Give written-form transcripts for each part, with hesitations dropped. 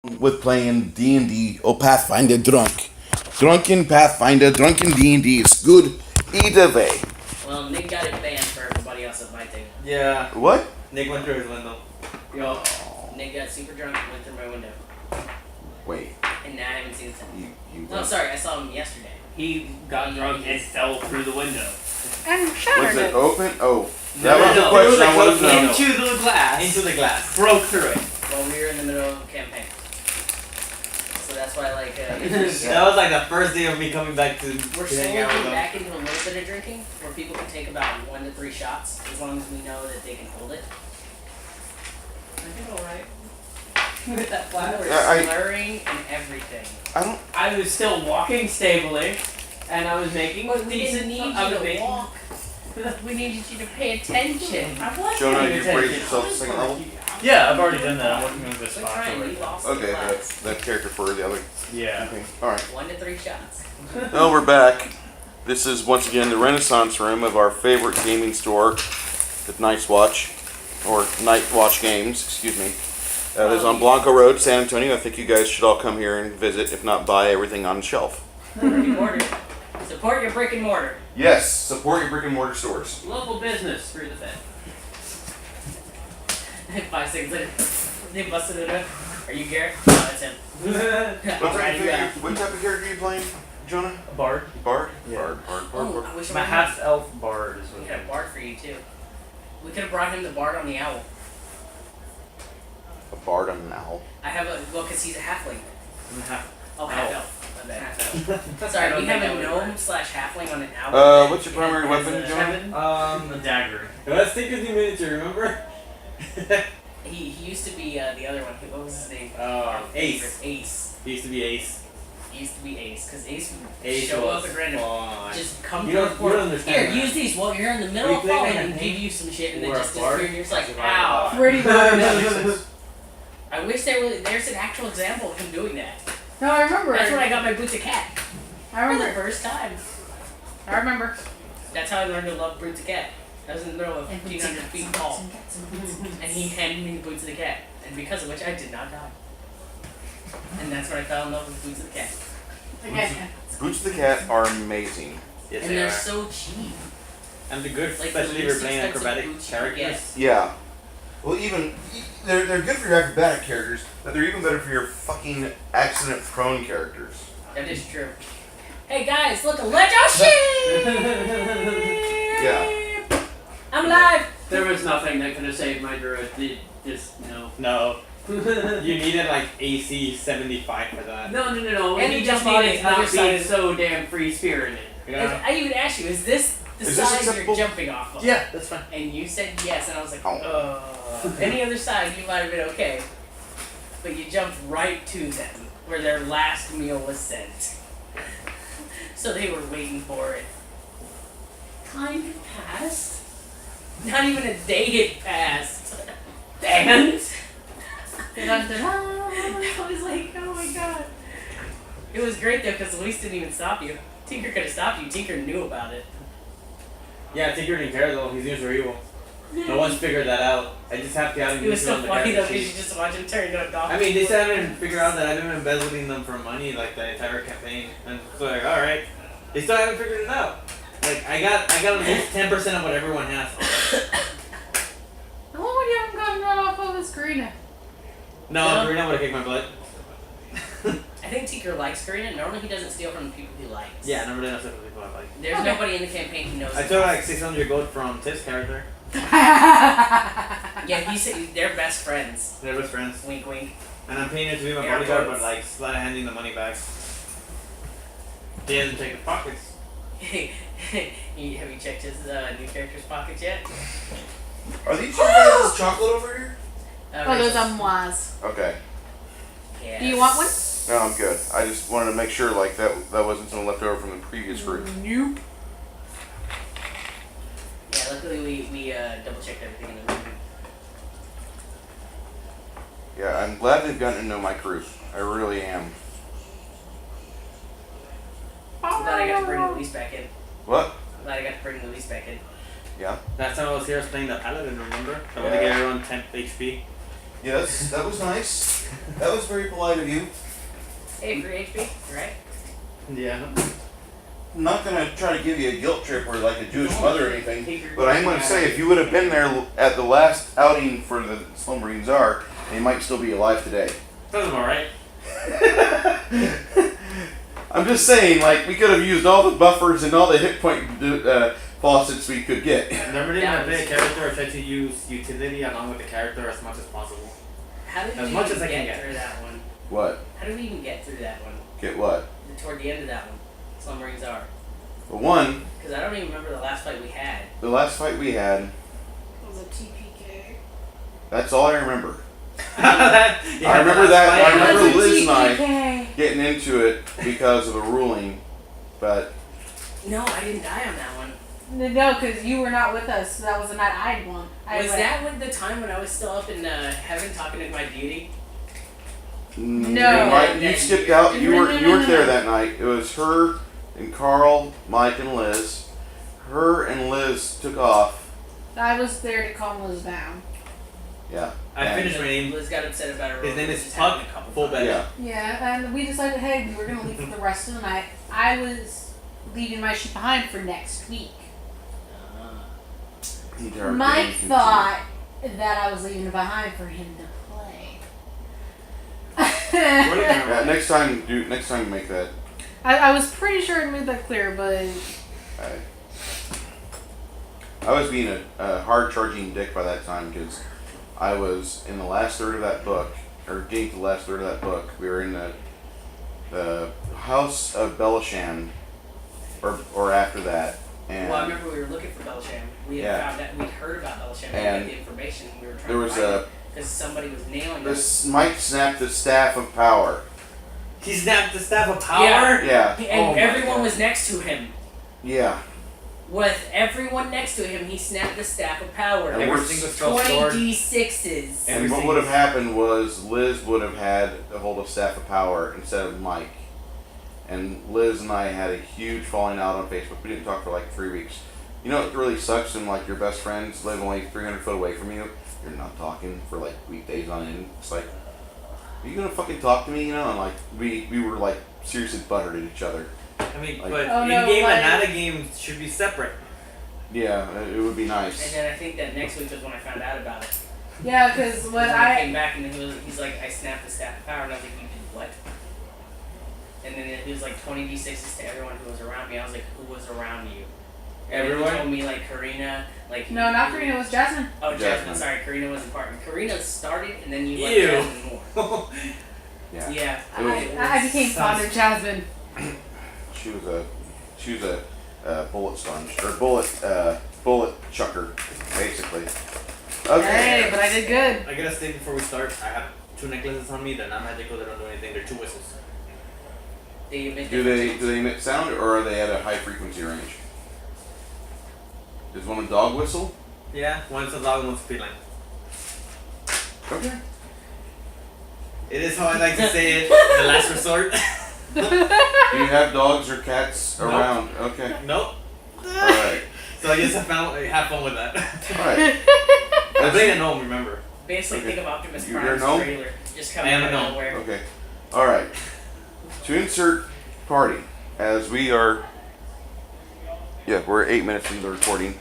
with playing D&D or Pathfinder drunk. Drunken Pathfinder, drunken D&D. It's good either way. Well, Nick got it banned for everybody else at my thing. Yeah. What? Nick went through his window. Yo, Nick got super drunk and went through my window. Wait. And I haven't seen him since. No, sorry, I saw him yesterday. He got drunk and fell through the window. And shattered Was it it. open? Oh. That was the no, question I wanted to know. Into the glass. Into the glass. Broke through it. Well, we were in the middle of a campaign. So that's why, like, That was like the first day of me coming back to we're hang slowly out with getting them. back into a little bit of drinking, where people can take about 1 to 3 shots, as long as we know that they can hold it. I did alright. With that flower, slurring and everything. I was still walking stably, and I was making But we decent. didn't need I you was to making- walk. We needed you to pay attention. I was Jonah, paying you attention. raised yourself to second level? Yeah, I've already done that. I'm working on this Quit spot trying, we already. lost Okay, the class. that's that character for the other. Yeah. Okay, alright. 1 to 3 shots. Well, we're back. This is once again the Renaissance room of our favorite gaming store, the Night's Watch, or Night Watch Games, excuse me. It is on Blanco Road, San Antonio. I think you guys should all come here and visit, if not buy everything on the shelf. Brick and mortar. Support your brick and mortar. Yes, support your brick and mortar stores. Local business. Screw the Fed. 5 seconds later, they busted it up. Are you Garrett? No, that's him. What Alright, yeah. type of character are you playing, Jonah? A bard. Bard? Yeah. Bard. Oh, I wish My I had. half elf bard is We what. had a bard for you too. We could have brought him the bard on the owl. A bard and an owl. I have a because he's a halfling. I'm half. Oh, half elf. My bad, half elf. Sorry, we have a gnome slash halfling on an owl. What's your primary It weapon, has a- Jonah? A dagger. Let's take his new miniature, remember? He used to be the other one. What was his name? Ace. Ace. He used to be Ace. He used to be Ace because Ace would Ace show was up at random. fun. Just come You to don't- the port. you don't understand Here, that. use these while you're in the middle We of play falling and campaign. give you some shit and then We're just a bard. disappear and you're just like, Survival. ow. Pretty much. I wish there's an actual example of him doing that. No, I remember. That's when I got my boots of cat. I For the remember. first time. I remember. That's how I learned to love boots of cat. I was in the middle of 1,500 feet tall. And he handed me the boots of the cat. And because of which I did not die. And that's when I fell in love with boots of the cat. Okay. Boots of the Cat are amazing. Yes, And they they're are. so cheap. And the good, Like, the especially if you're least playing expensive acrobatic boots you can characters. Yeah. Well, even they're good for your acrobatic characters, but they're even better for your fucking accident-prone characters. That is true. Hey guys, look, a ledge. Oh shit! Yeah. I'm alive! There was nothing that could have saved my druid. Just no. No. You needed like AC 75 for that. No. And And you he jump just on needed it, not other being side. so damn free spirited. Yeah. I even asked you, is this the Is this side acceptable? you're jumping off of? Yeah, that's fine. And you said yes, and I was like, Oh. Any other side, you might have been okay. But you jumped right to them, where their last meal was sent. So they were waiting for it. Time had passed. Not even a day had passed. And I was like, oh my god. It was great though, because Luis didn't even stop you. Tinker could have stopped you. Tinker knew about it. Yeah, Tinker didn't care though. He's used for evil. No one's figured that out. I just have to have him It was use so on the funny though, character because sheet. you just watch him turn into a dog. I mean, they still haven't figured out that I've been embezzling them for money like the entire campaign. And so like, alright. They still haven't figured it out. Like, I got at least 10% of what everyone has. Oh, when you haven't gotten that off of the screen. No, Yeah. Karina would've kicked my butt. I think Tinker likes Karina. Normally he doesn't steal from the people he likes. Yeah, number 10 of people I like. There's Okay. nobody in the campaign who knows. I took like 600 gold from Tiff's character. Yeah, they're best friends. They're best friends. Wink, wink. And I'm paying her to be my Air bodyguard, quotes. but like, sleight of handing the money back. He hasn't taken the pockets. Have you checked his new character's pockets yet? Are these your guys' chocolate over here? Oh, those was. Okay. Yes. Do you want one? No, I'm good. I just wanted to make sure like that wasn't something left over from the previous group. Nope. Yeah, luckily we double checked everything in the movie. Yeah, I'm glad they've gotten to know my crew. I really am. I'm glad I got to bring Luis back in. What? I'm glad I got to bring Luis back in. Yeah. Last time I was here, I was playing the paladin, remember? I want to get everyone 10 HP. Yes, that was nice. That was very polite of you. Hey, for HP, right? Yeah. I'm not gonna try to give you a guilt trip or like a Jewish mother or anything, Take your but I'm gonna say if you would have been there at the last outing for the Slumbering Czar, they might still be alive today. Sounds alright. I'm just saying, like, we could have used all the buffers and all the hit point faucets we could get. Remember in my big character, I tried to use utility along with the character as much as possible. How did As we much even as I can get get. through that one? What? How did we even get through that one? Get what? Toward the end of that one, Slumbering Czar. The one, Because I don't even remember the last fight we had. the last fight we had, It was a TPK. that's all I remember. Yeah, I remember that. I fight. remember Liz and I TPK. getting into it because of a ruling, but No, I didn't die on that one. No, because you were not with us. So that was the night I'd won. Was that when the time when I was still up in heaven talking to my deity? No. You skipped out. You No, weren't. no, You no, weren't no, there no. that night. It was her and Carl, Mike, and Liz. Her and Liz took off. I was there to calm Liz down. Yeah. I And- finished my name. Liz got upset about it. His name is Just Puck happened a couple Full times. Bed. Yeah. Yeah, and we decided, hey, we were going to leave for the rest of the night. I was leaving my shit behind for next week. He dark Mike and thought that I was leaving it behind for him to play. Yeah, next time, next time, make that. I was pretty sure I made that clear, but I was being a hard charging dick by that time because I was in the last third of that book, or getting to the last third of that book. We were in the house of Belisham, or after that, and Well, I remember we were looking for Belsham. We had Yeah. found that we'd heard about Belsham. We And had the information. We were trying there to was find a it because somebody was nailing us. this Mike snapped the staff of power. He snapped the staff of power. Yeah, And Oh my everyone God. was next to him. yeah. With everyone next to him, he snapped the staff of power. And There we're were Every single spell stored. 20 d6s. And- And what would have happened was Liz would have had a hold of Staff of Power instead of Mike. And Liz and I had a huge falling out on Facebook. We didn't talk for like 3 weeks. You know, it really sucks when like your best friends live only 300 foot away from you. You're not talking for like weekdays on end. It's like, are you gonna fucking talk to me? You know, and like we were like seriously buttered at each other. I mean, Like- but Oh, no, in-game like- and out-of-game should be separate. Yeah, it would be And nice. then I think that next week was when I found out about it. yeah, because when When I came I back and he's like, I snapped the staff of power, and I was like, you did what? And then it was like 20 d6s to everyone who was around me. I was like, who was around you? And then Everyone? he told me like Karina, like no, not Karina, it was Jasmine. Oh, Jasmine. Jasmine. Sorry, Karina wasn't part. Karina started, and then you let Ew. Jasmine more. Yeah, Yeah. I became fond of Jasmine. she was a bullet sponge or bullet chucker, basically. Okay. Hey, but I did good. I gotta say before we start, I have 2 necklaces on me. They're not magical. They don't do anything. They're 2 whistles. They emit Do different they emit sound or are they at a high frequency range? Is one a dog whistle? Yeah, one's a dog and one's a feline. Okay. It is how I like to say it. The last resort. Do you have dogs or cats Nope. around? Okay. Nope. Alright. So I just have fun with that. Alright. I played at home, remember? Basically, Okay. think of Optimus You're a Prime's gnome? trailer just I coming am a out of gnome. nowhere. Okay. Alright. To insert party, as we are. Yeah, we're 8 minutes into the recording.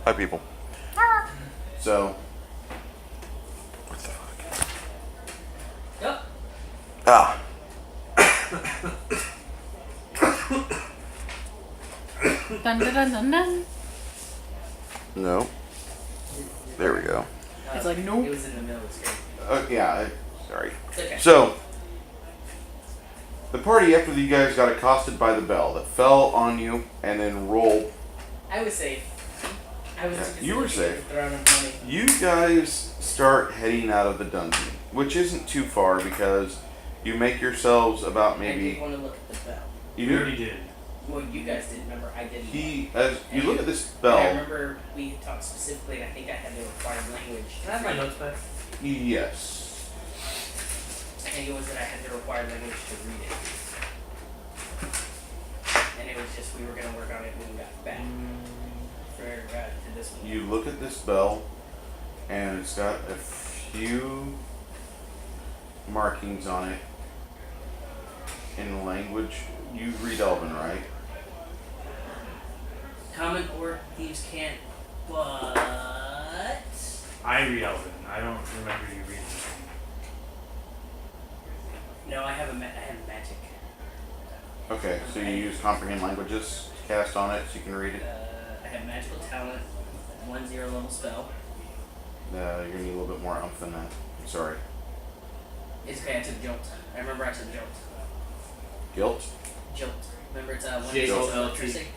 Hi, people. So. What the fuck? Yep. Ah. Dun, dun, dun, dun, dun. No. There we go. It's like, nope. It was in the middle of the screen. Yeah, sorry. It's okay. So, the party after you guys got accosted by the bell that fell on you and then rolled, I was safe. I was Yeah, too busy you were looking at safe. the throne of money. you guys start heading out of the dungeon, which isn't too far because you make yourselves about I did maybe. want to look at the bell. You We do. already did. Well, you guys didn't remember. I didn't. As you look at this I bell, remember we talked specifically, and I think I had the required language. Can I have my notes back? yes. I think it was that I had the required language to read it. And it was just we were going to work on it when we got back to this one. You look at this bell, and it's got a few markings on it in language. You read Elven, right? Common or thieves can't, but I read Elven. I don't remember you reading. no, I have magic. Okay, so you use comprehend languages to cast on it, so you can read it. I have magical talent, 1/0 level spell. You're gonna need a little bit more umph than that. Sorry. It's okay. I took jolt. I remember I took jolt. Guilt? Jolt. Remember it's 1d6 Jolt. of electricity.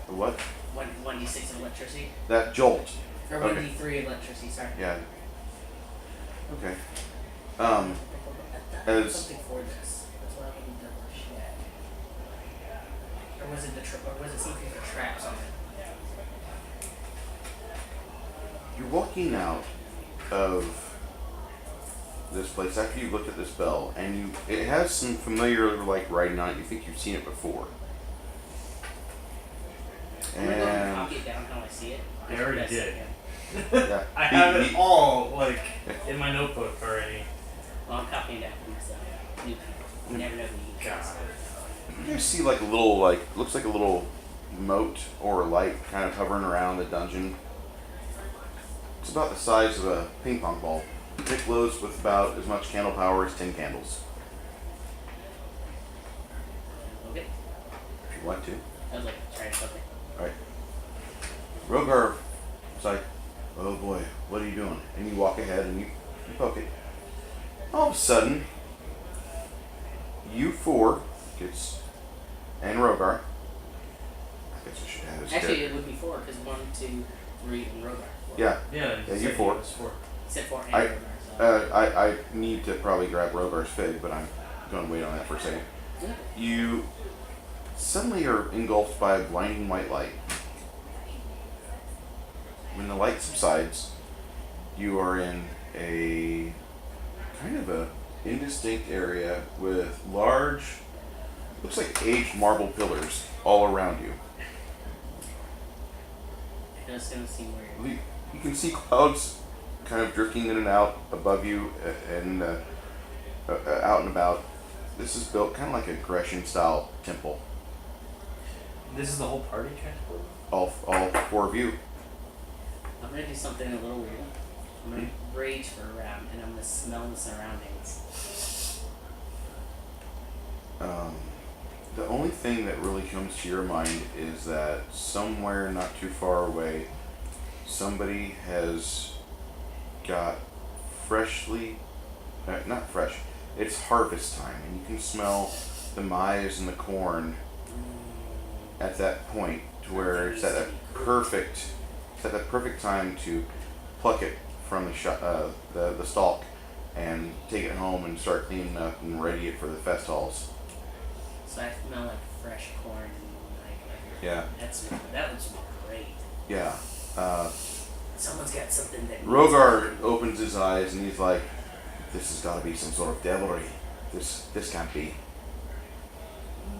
What? 1d6 of electricity. That jolt. Or Okay. 1d3 of electricity. Sorry. Yeah. Okay. I thought there was As something for this. That's why I wouldn't double check. Or was it or was it something for traps on it? you're walking out of this place after you looked at this bell, and it has some familiar like writing on it. You think you've seen it before. I'm gonna go and And copy it down how I see it. I already Yes, did. can. yeah, I have it he- all like in my notebook already. Well, I'm copying that from this new people. You never know who you can trust. you guys see like a little looks like a little moat or light kind of hovering around the dungeon. It's about the size of a ping pong ball. It glows with about as much candle power as 10 candles. Okay. If you want to. I was like trying something. Alright. Rogar is like, oh boy, what are you doing? And you walk ahead and you poke it. All of a sudden, you four and Rogar. I guess I should have his Actually, character. it would be 4 because 1, 2, 3, and Rogar. Yeah, Yeah, Yeah, you said four. it was 4. Except for and I- Rogar. So. I need to probably grab Rogar's fig, but I'm going to wait on that for a second. Yeah. You suddenly are engulfed by a blinding white light. When the light subsides, you are in a kind of a indistinct area with large, looks like aged marble pillars all around you. It does kind of seem weird. You can see clouds kind of drifting in and out above you and out and about. This is built kind of like a Grecian style temple. This is the whole party transport? All four of you. I'm gonna do something a little weird. I'm gonna rage for a round and I'm gonna smell the surroundings. The only thing that really comes to your mind is that somewhere not too far away, somebody has got not fresh, it's harvest time, and you can smell the maize and the corn at that point to where it's at that perfect time to pluck it from the stalk and take it home and start cleaning up and ready it for the fest halls. So I smell like fresh corn and Yeah. that would smell great. Yeah. Someone's got something that Rogar opens his eyes and he's like, "This has got to be some sort of devilry. This can't be."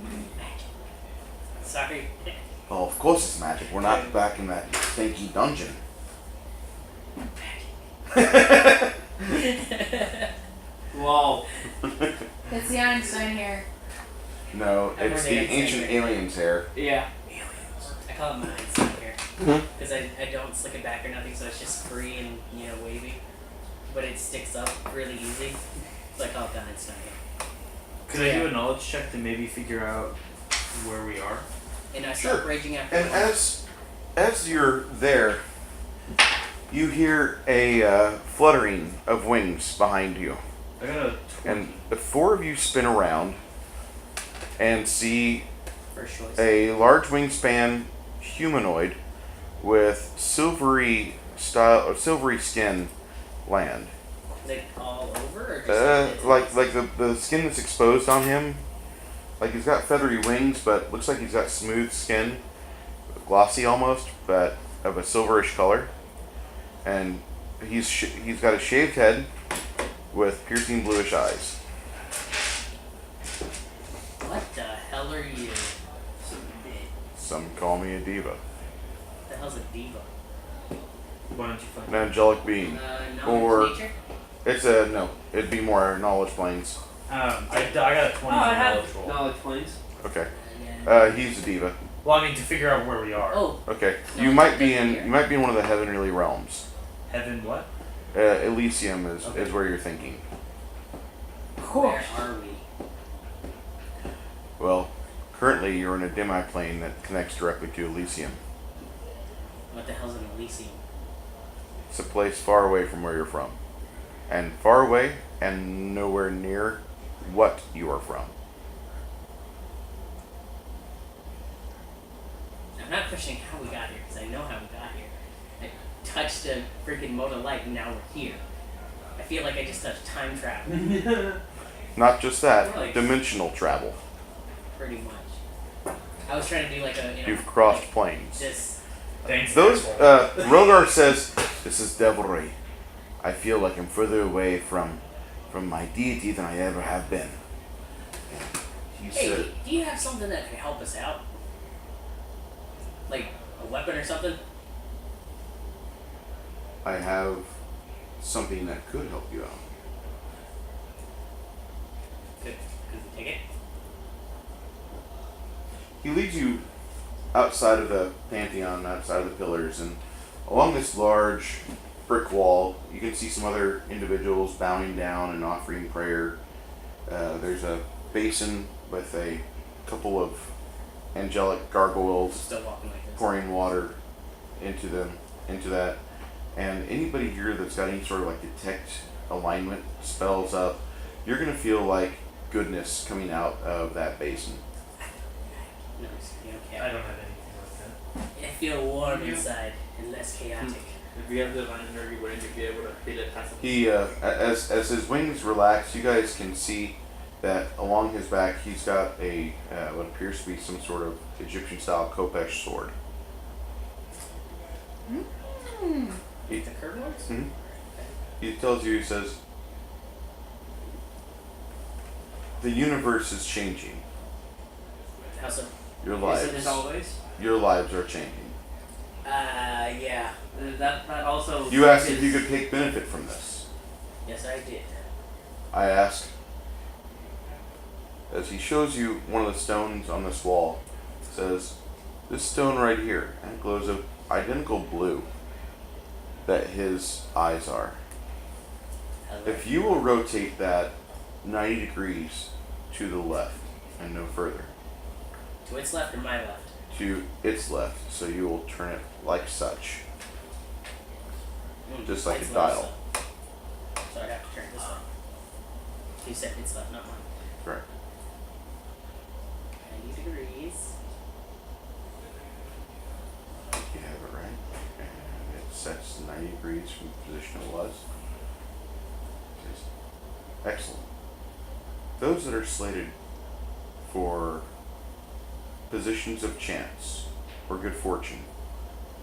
magic. Sorry. Oh, of course it's magic. We're not back in that stinky dungeon. Wow. It's the Einstein hair. No, I've it's heard the it. ancient alien's hair. Yeah. I call it my Einstein hair. Because I don't slick it back or nothing, so it's just free and, wavy. But it sticks up really easy. So I call it the Einstein hair. Could I do a knowledge check to maybe figure out where we are? And I start Sure. raging after And one. as you're there, you hear a fluttering of wings behind you. I got a 20. And the four of you spin around and see First choice. a large wingspan humanoid with silvery skin land. Like all over, or just Like the skin that's exposed on him. Like he's got feathery wings, but looks like he's got smooth skin, glossy almost, but of a silverish color. And he's got a shaved head with piercing bluish eyes. What the hell are you? Some call me a diva, What the hell's a diva? Why don't you find an angelic being, Knowledge Or- nature? It's a no. It'd be more knowledge planes. I got a 20 Oh, I knowledge have roll. knowledge points. Okay. Yeah. He's a diva. Well, I mean to figure out where we are. Oh, Okay. No, You it's might not be down in. here. You might be in one of the heavenly realms. Heaven, what? Elysium is Okay. where you're thinking. where are we? Well, currently you're in a demi-plane that connects directly to Elysium. What the hell's an Elysium? It's a place far away from where you're from. And far away and nowhere near what you are from. I'm not questioning how we got here, because I know how we got here. I touched a freaking mode of light and now we're here. I feel like I just touched time travel, Not just that, Really? dimensional travel. pretty much. I was trying to do like a, You've crossed like planes. this. Thanks. Those, asshole. Rogar says, this is devilry. I feel like I'm further away from my deity than I ever have been. He Hey, said, do you have something that can help us out? Like a weapon or something? I have something that could help you out. Could we take it? He leads you outside of the Pantheon, outside of the pillars, and along this large brick wall, you can see some other individuals bowing down and offering prayer. There's a basin with a couple of angelic gargoyles Still walking like this. pouring water into that. And anybody here that's got any sort of like detect alignment spells up, you're gonna feel like goodness coming out of that basin. No, it's okay. I don't have anything like that. I feel warm inside and less chaotic. If we have divine energy, wouldn't you be able to feel it past the He, as his wings relax, you guys can see that along his back he's got a what appears to be some sort of Egyptian-style Kopesh sword. The curved ones? He tells you, he says, the universe is changing. How so? Your Is it as lives, always? your lives are changing. Yeah. That also. You asked if is- you could take benefit from this. Yes, I did. I asked, as he shows you one of the stones on this wall, says, this stone right here, and it glows of identical blue that his eyes are. Hello. If you will rotate that 90 degrees to the left and no further, To its left or my left? to its left, so you will turn it like such. Just like its a left, dial. So I'd have to turn this way. You said its left, not mine. Correct. 90 degrees. You have it right. And it sets 90 degrees from the position it was. Excellent. Those that are slated for positions of chance or good fortune,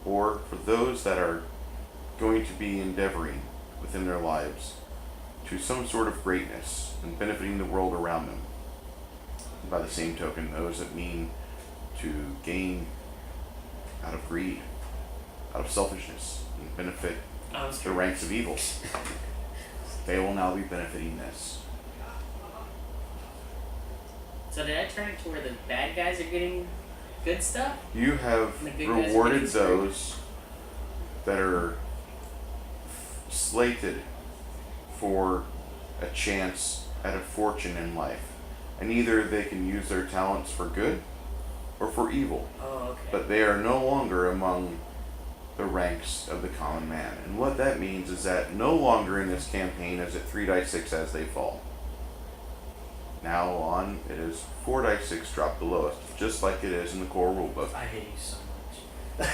or for those that are going to be endeavoring within their lives to some sort of greatness and benefiting the world around them. By the same token, those that mean to gain out of greed, out of selfishness, and benefit the ranks of evil, they will now be benefiting this. So did I turn it to where the bad guys are getting good stuff? You have And the good guys are rewarded getting screwed. those that are slated for a chance at a fortune in life. And either they can use their talents for good or for evil. Oh, okay. But they are no longer among the ranks of the common man. And what that means is that no longer in this campaign is it 3 dice 6 as they fall. Now on, it is 4 dice 6 drop the lowest, just like it is in the core rulebook. I hate you so much.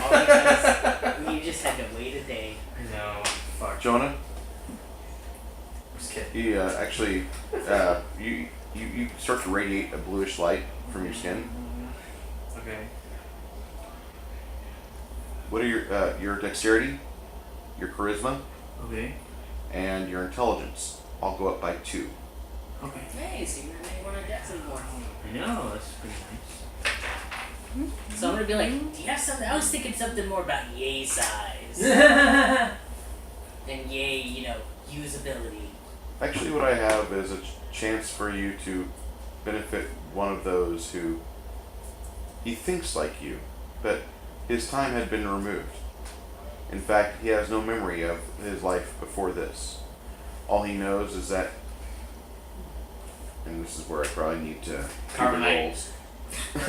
All because you just had to wait a day. I know. Fuck. Jonah, Just kidding. he actually, you start to radiate a bluish light from your skin. Okay. What are your dexterity, your charisma, Okay. and your intelligence all go up by 2. Okay. Hey, so you're not want to dex anymore. I know, that's pretty nice. So I'm gonna be like, do you have something? I was thinking something more about yay size. And yay, usability. Actually, what I have is a chance for you to benefit one of those who he thinks like you, but his time had been removed. In fact, he has no memory of his life before this. All he knows is that, and this is where I probably need to do the Carbonite. rolls. Like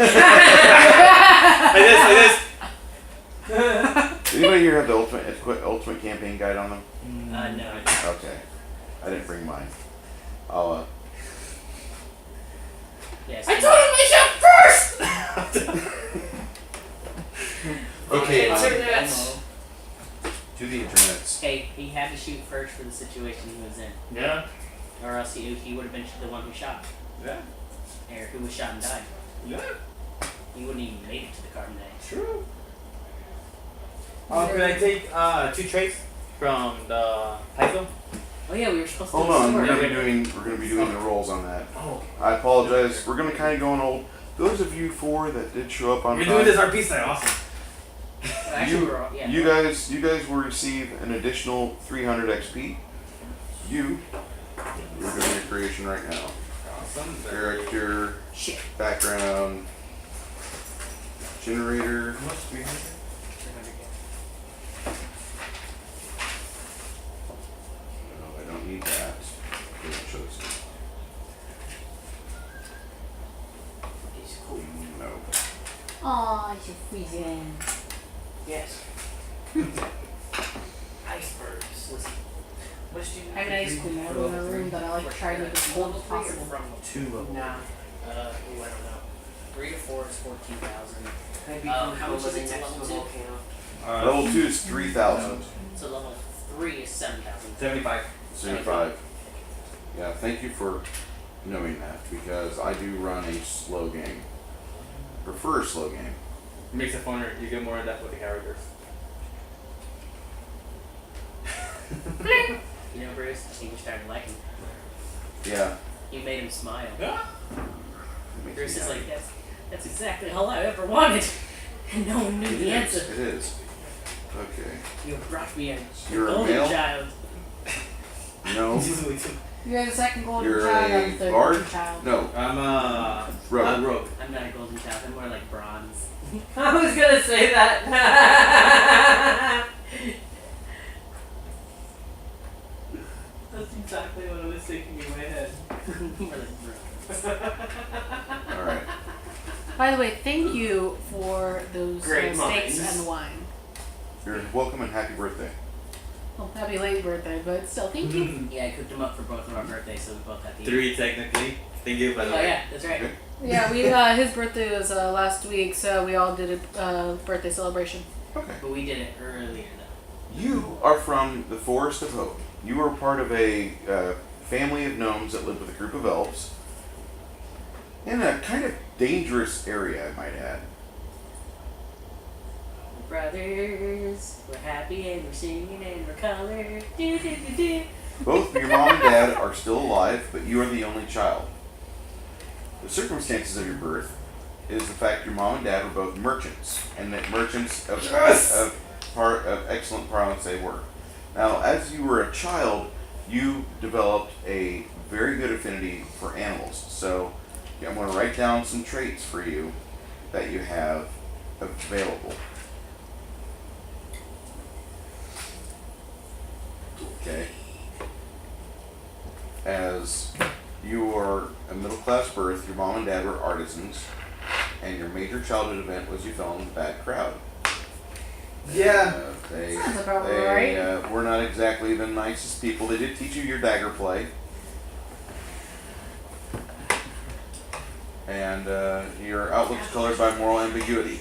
this. Anybody here have the ultimate campaign guide on them? No. Okay, I didn't bring mine. I'll Yes. I told him I shot first! Okay, Internets. to the internets. Hey, he had to shoot first for the situation he was in, Yeah. or else he would have been the one who shot, Yeah. or who was shot and died. Yeah. He wouldn't even make it to the carbon day. True. Can I take 2 trays from the Python? Oh yeah, we were supposed to. Hold do on, storage. we're gonna be doing the rolls on that. Oh. I apologize. We're gonna kind of go on old. Those of you 4 that did show up on We're time, doing this RP style. Awesome. Actually, we're all, yeah. you guys will receive an additional 300 XP. You're doing your creation right now. Awesome. Character, Shit. background, generator. How much? 300? No, I don't need that. It shows. He's cool. No. Aw, you're freezing. Yes. Icebergs. Listen. What did you? I have an ice cream model in my room that I like to try to make as cold as possible. From 2 level. nah. I don't know. 3 to 4 is 14,000. Maybe How from much is living it to next to level a 2? volcano. Level 2 is 3,000. So level 3 is 7,000. 75. 75. Yeah, thank you for knowing that because I do run a slow game. Prefer a slow game. Makes it funner. You get more in depth with the characters. You know, Bruce, I think you're starting to like him. Yeah. You made him smile. Yeah. it makes Bruce me is happy. like, that's exactly all I ever wanted. And no one knew It the is, answer. It is. Okay. You brought me a You're a golden male? child. No. You're the second golden You're child, a I'm the third bard? golden child. No. I'm Rogue. rogue. I'm not a golden child, I'm more like bronze. I was gonna say that. That's exactly what I was thinking in my head. More like bronze. Alright. By the way, thank you for those Great steaks minds. and the wine. You're welcome and happy birthday. Well, happy late birthday, but still, thank you. Yeah, I cooked them up for both of our birthdays, so we both got to eat. 3 technically. Thank you, by the Oh way. yeah, that's right. Okay. Yeah, we his birthday was last week, so we all did a birthday celebration. Okay. But we did it earlier though. You are from the Forest of Hope. You are part of a family of gnomes that live with a group of elves in a kind of dangerous area, I might add. Brothers, we're happy and we're singing and we're colored. Do, do, do, do. Both your mom and dad are still alive, but you are the only child. The circumstances of your birth is the fact your mom and dad were both merchants, and that merchants of excellent parlance they were. Now, as you were a child, you developed a very good affinity for animals. So, I'm going to write down some traits for you that you have available. Okay. As you are a middle-class birth, your mom and dad were artisans, and your major childhood event was you fell in a bad crowd. Yeah. They Sounds about right. were not exactly the nicest people. They did teach you your dagger play. And your outlook's colored by moral ambiguity.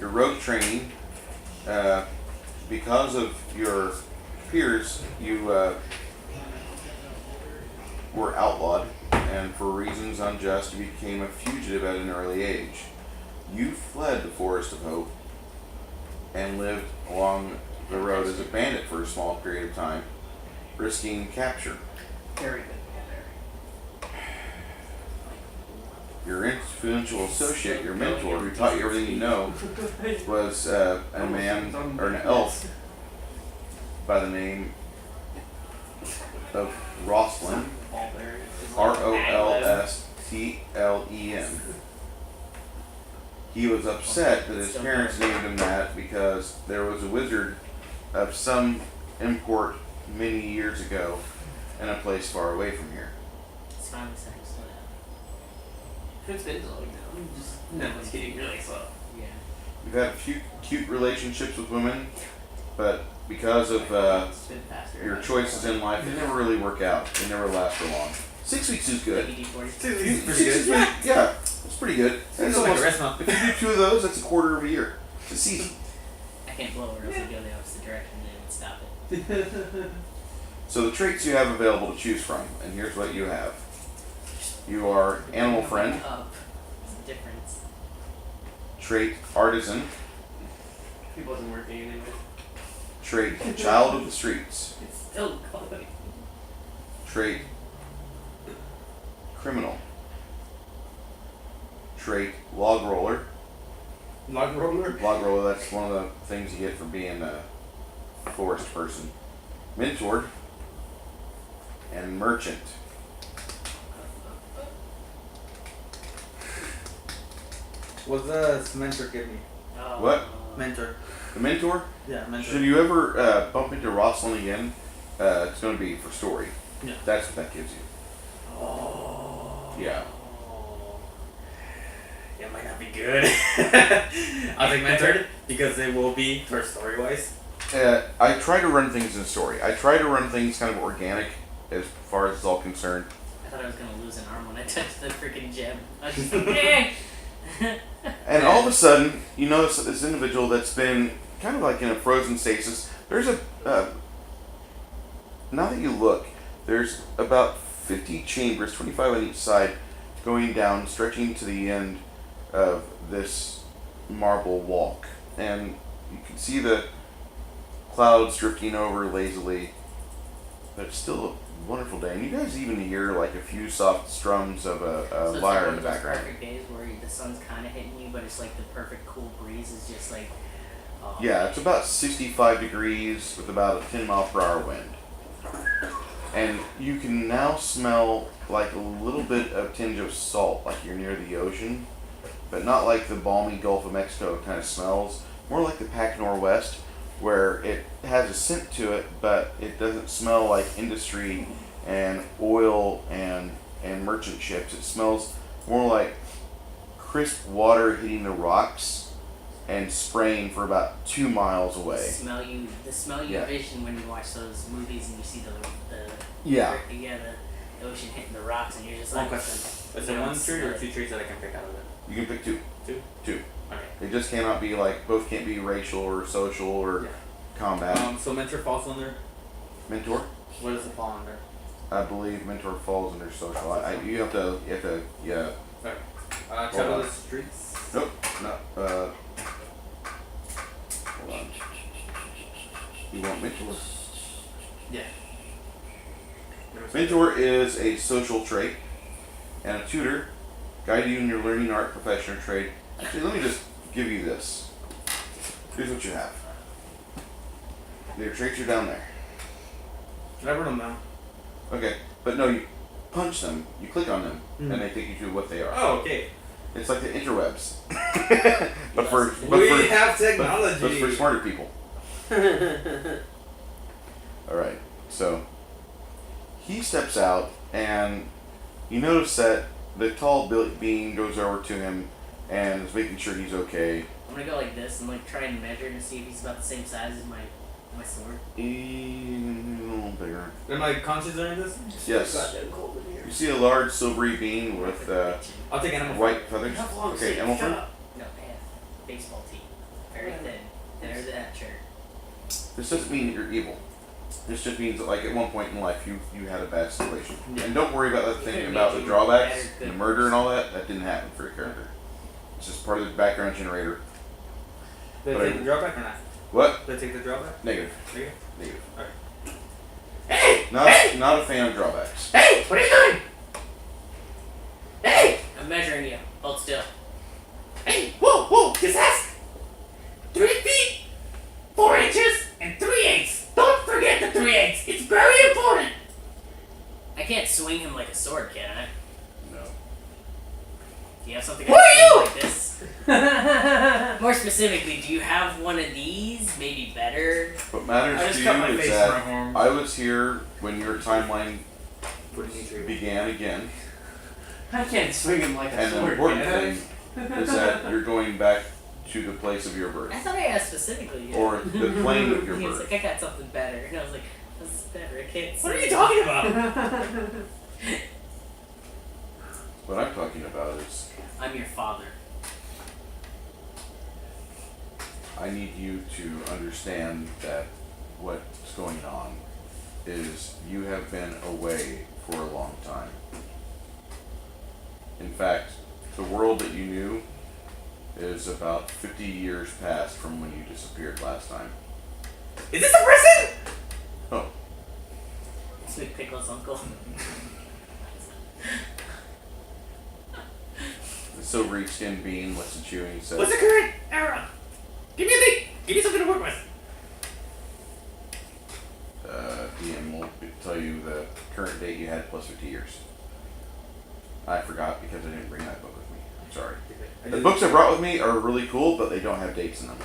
Your rogue training, because of your peers, you were outlawed, and for reasons unjust, you became a fugitive at an early age. You fled the Forest of Hope and lived along the road as a bandit for a small period of time, risking capture. Very good. Your influential associate, your mentor, who taught you everything you know, was a man or an elf by the name of Rosslyn, Rolstlen. He was upset that his parents named him that because there was a wizard of some import many years ago in a place far away from here. It's finally starting to slow down. It's been slowing down. Just no one's getting really slow. Yeah. We've had a few cute relationships with women, but because of It's been faster. your choices in life, they never really work out. They never last for long. 6 weeks is good. AD40. 2 weeks is pretty 6 is good. yeah, it's pretty good. It's It's like a almost, rest month. if you do 2 of those, that's a quarter of a year. It's a season. I can't blow or else I go the opposite direction and they would stop it. So the traits you have available to choose from, and here's what you have. You are animal friend, Up. There's a difference. trait artisan, It wasn't working anyway. trait child of the streets, It's still going. trait criminal, trait log roller. Log roller. Log roller, that's one of the things you get for being a forest person. Mentor and merchant. What's the mentor give me? Oh, What? Mentor. The mentor, Yeah, mentor. should you ever bump into Rosslyn again, it's going to be for story. Yeah. That's what that gives you. Oh. Yeah. It might not be good. I'll take mentored because it will be for story wise. I try to run things in story. I try to run things kind of organic as far as it's all concerned. I thought I was gonna lose an arm when I touched the freaking gem. I was just like, eh. And all of a sudden, you notice that this individual that's been kind of like in a frozen stasis, there's a, now that you look, there's about 50 chambers, 25 on each side, going down, stretching to the end of this marble walk. And you can see the clouds drifting over lazily, but it's still a wonderful day. And you guys even hear like a few soft strums of a So it's lyre like in one the of those background. perfect days where the sun's kind of hitting you, but it's like the perfect cool breeze is just like. Oh, Yeah, it's about 65 degrees with about a 10-mile-per-hour wind. And you can now smell like a little bit of tinge of salt, like you're near the ocean, but not like the balmy Gulf of Mexico kind of smells. More like the Pac Northwest, where it has a scent to it, but it doesn't smell like industry and oil and merchant ships. It smells more like crisp water hitting the rocks and spraying for about 2 miles The away. smell you Yeah. vision when you watch those movies and you see the Yeah. the ocean hitting the rocks and you're just like. One question. Is you it don't one tree or smell two it. trees that I can pick out of it? You can pick 2. Two? 2. Okay. It just cannot be like, both can't be racial or social or Yeah. combat. So mentor falls under. Mentor? What does it fall under? I believe mentor falls under social. You have to, yeah. Child of the streets. Nope, no, hold on. You want mentor? Yeah. Mentor is a social trait and a tutor, guide you in your learning art, profession, or trade. Actually, let me just give you this. Here's what you have. Your traits are down there. I wrote them down. Okay, but no, you punch them, you click on them, Mhm. and they take you to what they are. Oh, okay. It's like the interwebs. but Yes. for We but have for, technology. but for smarter people. Alright, so he steps out and you notice that the tall being goes over to him and is making sure he's okay. I'm gonna go like this and like try and measure and see if he's about the same size as my sword. A little bigger. Am I conscious during this? Yes. Goddamn cold in here. You see a large silvery being with I'll take animal. white feathers. How long Okay, animal friend. No, they have baseball team. Very thin. Thinner than that shirt. This doesn't mean that you're evil. This just means that, like, at one point in life, you had a bad situation. And don't worry about that thing about the drawbacks and the murder and all that. That didn't happen for your character. It's just part of the background generator. Did But I I- take the drawback or not? What? Did I take the drawback? Negative. Negative? Negative. Hey! Not a fan of drawbacks. Hey! What are you doing? Hey! I'm measuring you. Hold still. Hey! Whoa! Whoa! Just ask! 3 feet, 4 inches, and 3/8. Don't forget the 3/8. It's very important. him like a sword, can I? No. Do you have something Who are you? like this? More specifically, do you have one of these? Maybe better? What matters I to just cut my you is face that for my arm. I was here when your timeline What do you need? began again, I can't swing him like a and the sword. important can I? thing is that you're going back to the place of your birth, I thought I asked specifically. Yeah. or the plane of your He was birth. like, I got something better. And I was like, this is better. I can't What are say you talking about? What I'm talking about is I'm your father. I need you to understand that what's going on is you have been away for a long time. In fact, the world that you knew is about 50 years past from when you disappeared last time. Is this a person? Oh, It's McPickle's uncle. the silvery-skinned being looks at you and he says, What's the current era? Give me a thing. Give me something to work with. DM will tell you the current date you had plus 50 years. I forgot because I didn't bring that book with me. I'm sorry. The books I brought with me are really cool, but they don't have dates in them.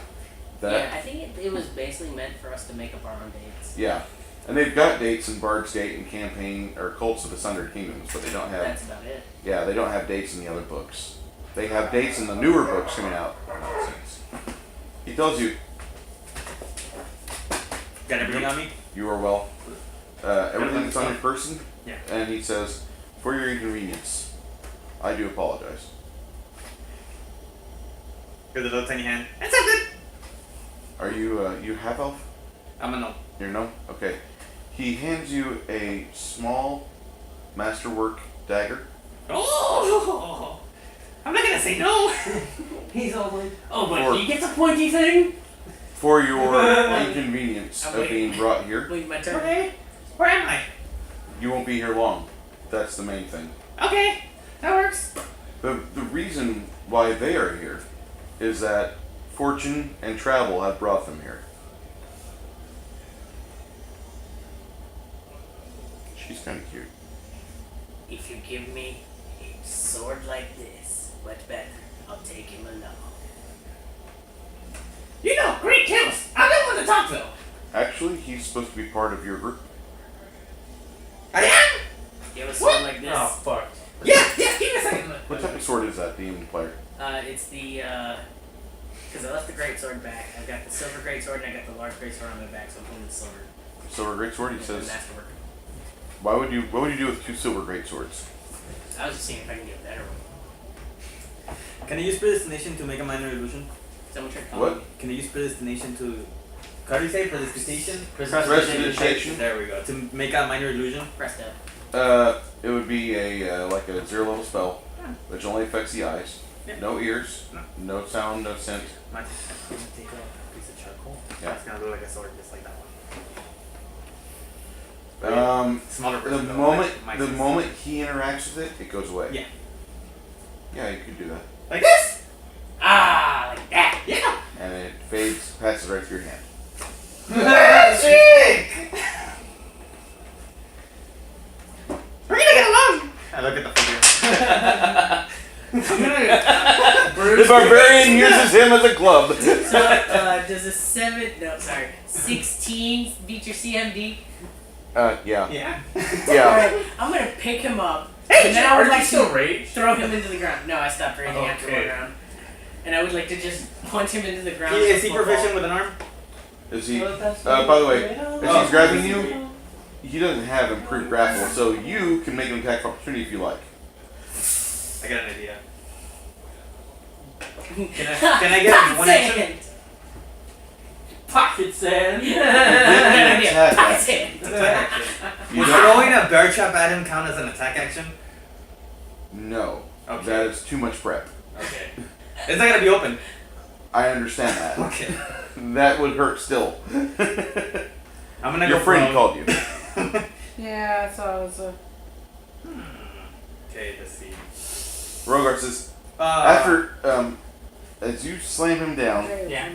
Yeah, I think it was basically meant for us to make up our own dates. Yeah. And they've got dates in Bard's Gate and Campaign or Cults of the Sundered Kingdoms, but they don't have That's about it. yeah, they don't have dates in the other books. They have dates in the newer books coming out. He tells you Got everything on me? you are well. Everything that's on your person. Yeah. And he says, for your inconvenience, I do apologize. With a little tiny hand. That's something. Are you you half elf? I'm a no. You're no? Okay. He hands you a small masterwork dagger. Oh! I'm not gonna say no. He's all like, Oh, but Or- he gets a pointy thing? For your inconvenience I'm of waiting. being brought here. Wait, my turn. Okay. Where am I? You won't be here long. That's the main thing. Okay. That works. The reason why they are here is that fortune and travel have brought them here. She's kind of cute. If you give me a sword like this, what better? I'll take him along. You know, great kills. I'm the one to talk to. Actually, he's supposed to be part of your group. I am? You have a sword What? like this? Oh, fuck. Yeah, give me a second. What type of sword is that, DM player? It's the, because I left the great sword back. I've got the silver great sword and I got the large great sword on my back, so I'm pulling the silver. Silver greatsword. He Yeah, says, masterwork. "What would you do with two silver greatswords?" I was just seeing if I can get a better one. Can I use predestination to make a minor illusion? Someone tried to call What? me. Can I use predestination to... How do you say predestination? Prestidigitation? There we go. To make a minor illusion. Press down. It would be a like a 0-level spell, which only affects the eyes. Yeah. No ears, No. no sound, no scent. I'm gonna take a piece of charcoal. Yeah. It's gonna look like a sword, just like that one. Smaller The version. though, moment my the size. moment he interacts with it, it goes away. Yeah. Yeah, you could do that, Like this? Ah, like that. Yeah! and it fades, passes right through your hand. Magic! We're gonna get along! I look at the figure. The barbarian uses him as a club. So, does a 16 beat your CMD? Yeah, Yeah. yeah. Alright, I'm gonna pick him up. Hey, and then I Are would you like still to rage? throw him into the ground. No, I stopped raging after Okay. one round. And I would like to just punch him into the ground. Is he with a proficient with an arm? Is he? by By the way, as Oh. he's grabbing you, he doesn't have improved grapple, so you can make an attack of opportunity if you like. I got an idea. Can I get one action? pocket sand. didn't attack Pocket action. sand. Attack action. You Would don't- throwing a bear trap at him count as an attack action? No, Okay. that is too much prep. Okay. It's not gonna be open. I understand that. Okay. That would hurt still. I'm gonna Your go friend prone. called you. Yeah, so I was Okay, let's see. Rogar says, after, as you slam him down, Yeah.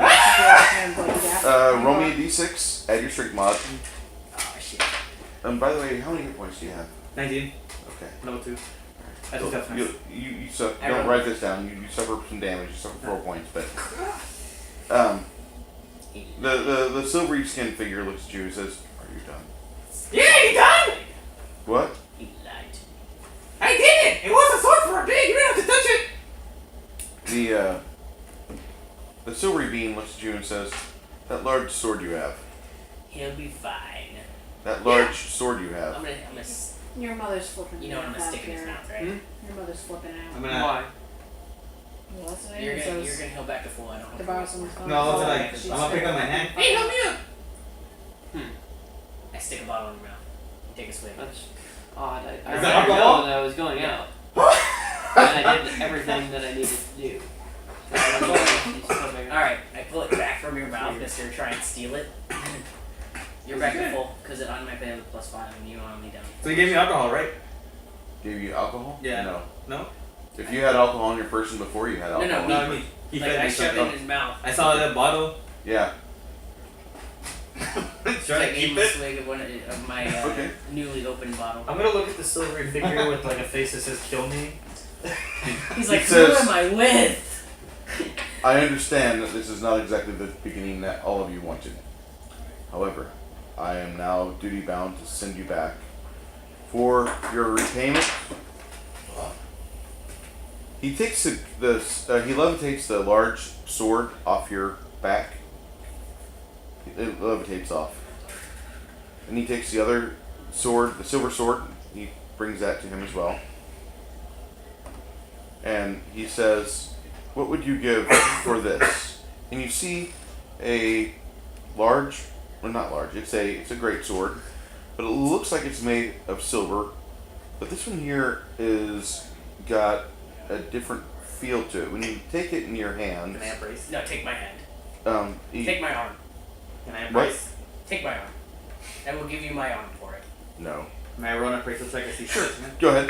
roll me a d6, add your strength mod. Oh shit. By the way, how many hit points do you have? 19. Okay. Level 2. That's So toughness. you don't Everyone- write this down. You suffer some damage. You suffer 4 points, but the silvery skinned figure looks at you and says, "Are you done?" Yeah, you done? What? He lied to me. I did it! It was a sword for a big, you didn't have to touch it! The silvery being looks at you and says, "That large sword you have. He'll be fine. That large sword you have." I'm gonna Your mother's flipping. you know what I'm gonna out stick in his there. mouth, right? Hmm? Your mother's flipping out. I'm gonna. Why? Well, that's what You're it gonna is. heal back to full. I don't have To borrow someone's phone. No, I was like, She's I'm gonna pick up my hand. Hey, help me up! I stick a bottle in your mouth. You take a swig. That's odd. I Is that already alcohol? know that I was going out. And I did everything that I needed to do. Alright, I pull it back from your mouth because you're trying to steal it. You're back to full because it automatically has a +5 and you only down. So you gave me alcohol, right? Gave you alcohol? Yeah. No. No? If you had alcohol in your person before you had No, alcohol. no, No, he Like fed I me shoved it in something. his mouth. I saw that bottle. Yeah. Trying I to gave keep him a it. swig of of my Okay. newly opened bottle. I'm gonna look at the silvery figure with like a face that says "Kill me." He's It like, who says- am I with? I understand that this is not exactly the beginning that all of you wanted. However, I am now duty bound to send you back. For your repayment, he takes he levitates the large sword off your back. It levitates off. And he takes the other sword, the silver sword, he brings that to him as well. And he says, "What would you give for this?" And you see a large, well, not large, it's a great sword, but it looks like it's made of silver. But this one here is got a different feel to it. When you take it in your hands, Can I embrace? No, take my hand. you- Take my arm. Can I What? embrace? Take my arm. I will give you my arm for it. no. May I roll an appraisal check to see? Sure. Go ahead.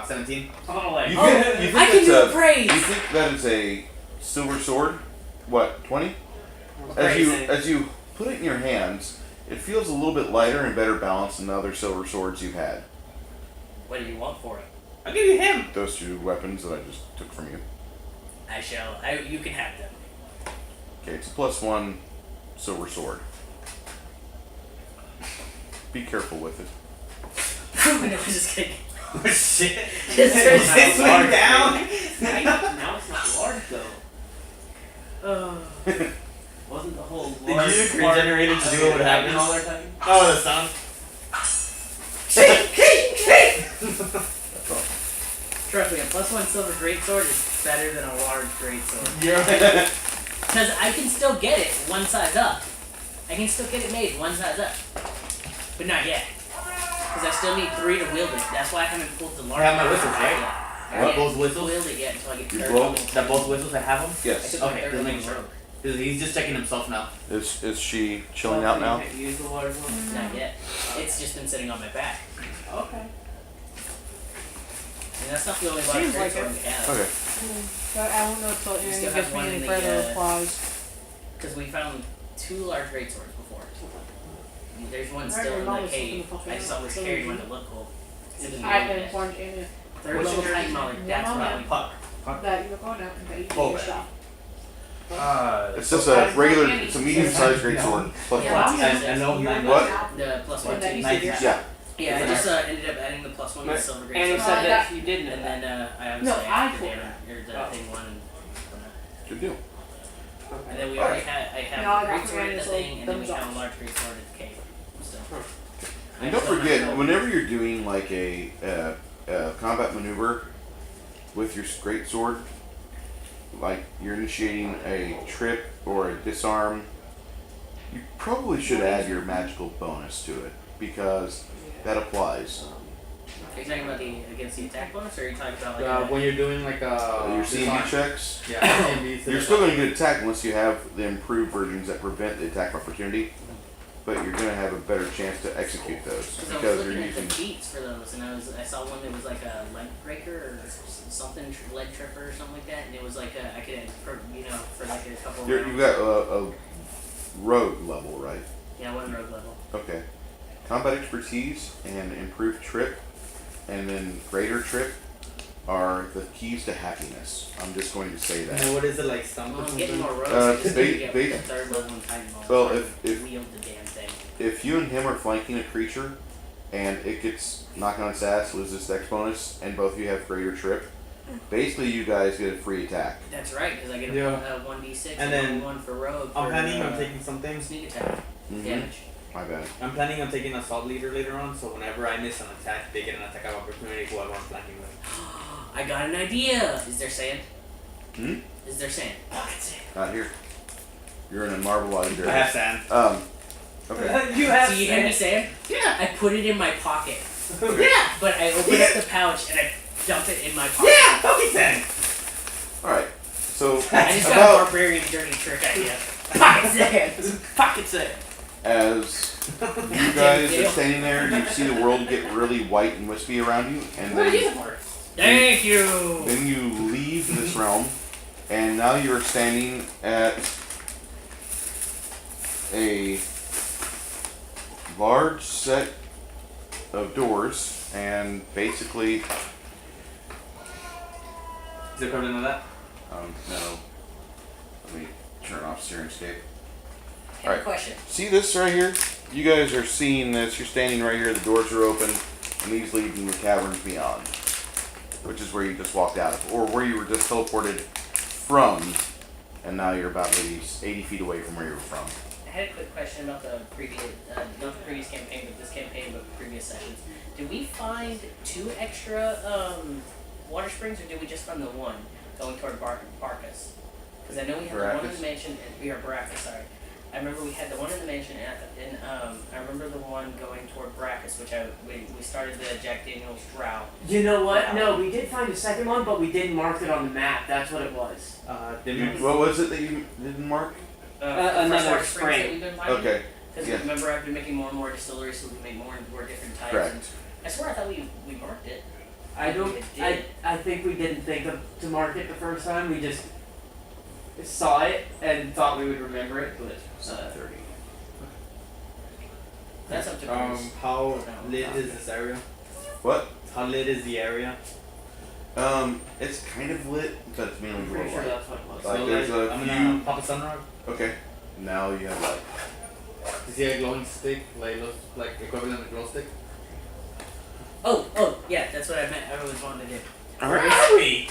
17. Oh, like, You Oh, think, you think I can it's do a, appraise. You think that is a silver sword? What, 20? Appraising. As you put it in your hands, it feels a little bit lighter and better balanced than the other silver swords you've had. What do you want for it? I'll give you him. Those two weapons that I just took from you. I shall. You can have them. Okay, it's a +1 silver sword. Be careful with it. No, I'm just kidding. Oh shit. Just Is turn this one down? now it's not large though. Wasn't the whole Did large you part regenerate it to of do your what would happen? all the time? Oh, the sound. That's all. Trust me, a +1 silver greatsword is better than a large greatsword. You're Because I can still get it one size up. I can still get it made one size up. But not yet. Because I still need 3 to wield it. That's why I haven't pulled the large I have my one whistles, right? yet. I What, can't both whistles? wield it yet until I get You third blow? level. That both whistles I have them? I Yes. took my Okay, third then level make sure. rogue. He's just checking himself now. Is she chilling out now? You can't use the large one. Not yet. It's just been sitting on my back. Okay. And that's not the only large Seems like greatsword it. we have. Okay. But I won't know until You Aaron still gives have me one any in the, further replies. Because we found 2 large greatswords before. There's one Right, still in we're the always cave. looking for I just fire. always So carried we- one to look cool. It didn't I wield can it. inform Amy Third What's level your- Titan Mauler. One That's what I moment. Puck. that you were going out and that you did Oh, your right. stuff. It's just a regular, it's a medium-sized greatsword. +1. I know You nine. were What? going out The +1 and that too. you Nice. did your Yeah. stuff. Yeah, I just ended up adding the +1 with silver And he greatsword. said that you didn't. And then I No, obviously I added told the her. or the Oh. thing one. Good deal. And then we Alright. already had, I have No, I the got greatsword at the forgetting thing, and then we thumbs have a up. large greatsword at the cave. Still. And don't forget, whenever you're doing like a combat maneuver with your great sword, like you're initiating a trip or a disarm, you probably should add your magical bonus to it because that applies. Are you talking about the against the attack bonus, or are you talking about like When you're doing like Your CMB checks, Yeah, CMB. you're still going to get attacked unless you have the improved versions that prevent the attack opportunity, but you're going to have a better chance to execute those Because I because was you're looking at the using. beats for those, and I saw one that was like a leg breaker or something, leg tripper or something like that, and it was like I could, for like a couple. You've rounds. got a rogue level, right? Yeah, one rogue level. Okay. combat expertise and improved trip, and then greater trip are the keys to happiness. I'm just going to say that. And what is it, like stump or Well, I'm something? getting more rogues. Uh, I just ba- need to get ba- the third level in Titan Ball. Well, so I if- can wield the damn thing. If you and him are flanking a creature, and it gets knocked on its ass, loses dex bonus, and both of you have greater trip, basically you guys get a free attack. That's right, because I get a Yeah. 1d6 And and then one for rogue. I'm for, planning on taking some things. sneak attack Mhm. damage. My bad. I'm planning on taking assault leader later on, so whenever I miss an attack, they get an attack of opportunity whoever I'm flanking with. I got an idea. Is there sand? Hmm? Is there sand? Pocket sand. Not here. You're in a marbleized I have area. sand. Okay. You have So you hand me sand? sand? Yeah. I put it in my pocket. Yeah. But I open up the pouch and I dump it in my pocket. Yeah, pocket sand. Alright. So, I just got a about barbarian dirty trick idea. Pocket sand. Pocket set. as you guys are standing there, you see the world get really white and wispy around you, and What are you then, for? Thank you. then you leave this realm, and now you are standing at a large set of doors, and basically, Is it equivalent of that? no. Let me turn off Sirenscape. I have a Alright. question. See this right here? You guys are seeing this. You're standing right here. The doors are open, and these lead to the caverns beyond, which is where you just walked out of, or where you were just teleported from, and now you're about maybe 80 feet away from where you were from. I had a quick question about the previous, not the previous campaign, but this campaign, but previous sessions. Did we find 2 extra water springs, or did we just find the one going toward Barcus? Because I know we had the one in Baracus? the mansion, and we are Baracus, sorry. I remember we had the one in the mansion, and I remember the one going toward Baracus, which we started the Jack Daniels Drow. You know what? No, we did find a second one, but we didn't mark it on the map. That's what it was. What was it that you didn't mark? Another freshwater springs spring. that we've been finding. Okay, Because yeah. remember, I've been making more and more distilleries, so we make more and more different types. Correct. And I swear I thought we marked it. I don't. It did. I think we didn't think to mark it the first time. We just saw it and thought we would remember it, but 30. That's up to Bruce. How lit is this area? What? How lit is the area? It's kind of lit, but it's mainly I'm pretty real sure light. that's what it was. Like, So, there's a I'm few- gonna pop a sunrod. Okay, now you have light. Is he a glowing stick? Like equivalent of glow stick? Oh, yeah, that's what I meant. I always wanted to do. Alright. Where are we?